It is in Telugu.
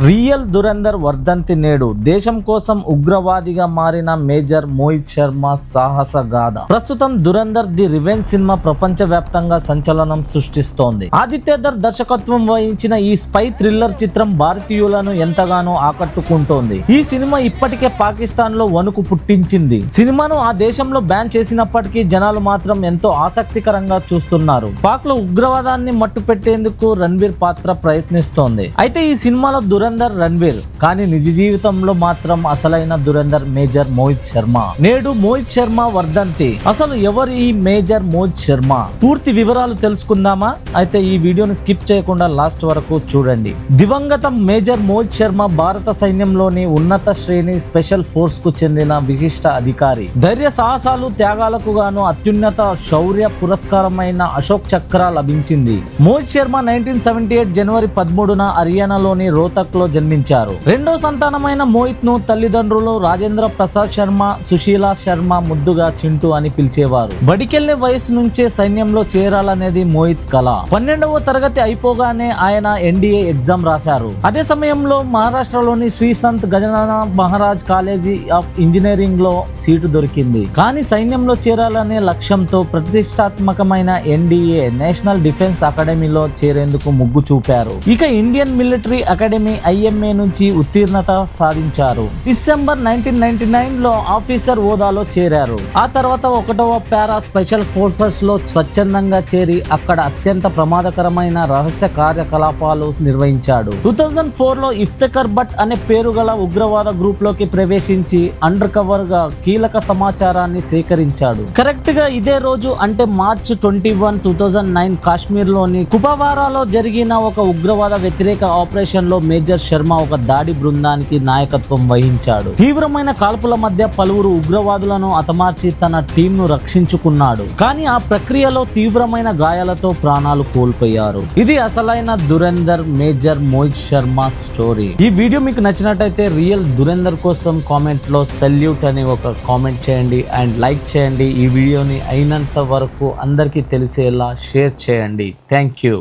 రియల్ దురంధర్ వర్ధంతి నేడు దేశం కోసం ఉగ్రవాదిగా మారిన మేజర్ మోహిత్ శర్మ సాహస గాథ. ప్రస్తుతం దురంధర్ ది రివెంజ్ సినిమా ప్రపంచ వ్యాప్తంగా సంచలనం సృష్టిస్తోంది. ఆదిత్యధర్ దర్శకత్వం వహించిన ఈ స్పై థ్రిల్లర్ చిత్రం భారతీయులను ఎంతగానో ఆకట్టుకుంటోంది. ఈ సినిమా ఇప్పటికే పాకిస్తాన్ లో వణుకు పుట్టించింది. సినిమాను ఆ దేశంలో బ్యాన్ చేసినప్పటికీ జనాలు మాత్రం ఎంతో ఆసక్తికరంగా చూస్తున్నారు. పాక్ లో ఉగ్రవాదాన్ని మట్టు పెట్టేందుకు రణ్వీర్ పాత్ర ప్రయత్నిస్తోంది. అయితే ఈ సినిమాలో దురంధర్ రణ్వీర్, కానీ నిజ జీవితంలో మాత్రం అసలైన దురంధర్ మేజర్ మోహిత్ శర్మ. నేడు మోహిత్ శర్మ వర్ధంతి. అసలు ఎవరు ఈ మేజర్ మోహిత్ శర్మ? పూర్తి వివరాలు తెలుసుకుందామా? అయితే ఈ వీడియోని స్కిప్ చేయకుండా లాస్ట్ వరకు చూడండి. దివంగత మేజర్ మోహిత్ శర్మ భారత సైన్యంలోని ఉన్నత శ్రేణి స్పెషల్ ఫోర్స్ కు చెందిన విశిష్ట అధికారి. ధైర్య సాహసాలు త్యాగాలకు గాను అత్యున్నత శౌర్య పురస్కారమైన అశోక్ చక్ర లభించింది. మోహిత్ శర్మ 1978 జనవరి 13న హర్యానాలోని రోహ్తక్ లో జన్మించారు. రెండో సంతానమైన మోహిత్ ను తల్లిదండ్రులు రాజేంద్ర ప్రసాద్ శర్మ, సుశీలా శర్మ ముద్దుగా చింటూ అని పిలిచేవారు. బడికెళ్లే వయసు నుంచే సైన్యంలో చేరాలనేది మోహిత్ కళ. 12వ తరగతి అయిపోగానే ఆయన ఎన్డీఏ ఎగ్జామ్ రాశారు. అదే సమయంలో మహారాష్ట్రలోని Shri Sant Gajanan Maharaj college of engineering లో సీటు దొరికింది. కానీ సైన్యంలో చేరాలనే లక్ష్యంతో ప్రతిష్టాత్మకమైన ఎన్డీఏ నేషనల్ డిఫెన్స్ అకాడమీలో చేరేందుకు మొగ్గు చూపారు. ఇక ఇండియన్ మిలిటరీ అకాడమీ IMA నుంచి ఉత్తీర్ణత సాధించారు. డిసెంబర్ 1999 లో ఆఫీసర్ హోదాలో చేరారు. ఆ తర్వాత 1వ పారా స్పెషల్ ఫోర్సెస్ లో స్వచ్ఛందంగా చేరి అక్కడ అత్యంత ప్రమాదకరమైన రహస్య కార్యకలాపాలు నిర్వహించాడు. 2004 లో ఇఫ్తిఖర్ భట్ అనే పేరు గల ఉగ్రవాద గ్రూప్ లోకి ప్రవేశించి అండర్ కవర్ గా కీలక సమాచారాన్ని సేకరించాడు. కరెక్ట్ గా ఇదే రోజు అంటే మార్చ్ 21, 2009 కాశ్మీర్ లోని కుపవారాలో జరిగిన ఒక ఉగ్రవాద వ్యతిరేక ఆపరేషన్ లో మేజర్ శర్మ ఒక దాడి బృందానికి నాయకత్వం వహించాడు. తీవ్రమైన కాల్పుల మధ్య పలువురు ఉగ్రవాదులను హతమార్చి తన టీం ను రక్షించుకున్నాడు. కానీ ఆ ప్రక్రియలో తీవ్రమైన గాయాలతో ప్రాణాలు కోల్పోయారు. ఇది అసలైన దురంధర్ మేజర్ మోహిత్ శర్మ స్టోరీ. ఈ వీడియో మీకు నచ్చినట్టయితే రియల్ దురంధర్ కోసం కామెంట్ లో సెల్యూట్ అని ఒక కామెంట్ చేయండి అండ్ లైక్ చేయండి. ఈ వీడియోని అయినంత వరకు అందరికీ తెలిసేలా షేర్ చేయండి. Thank you.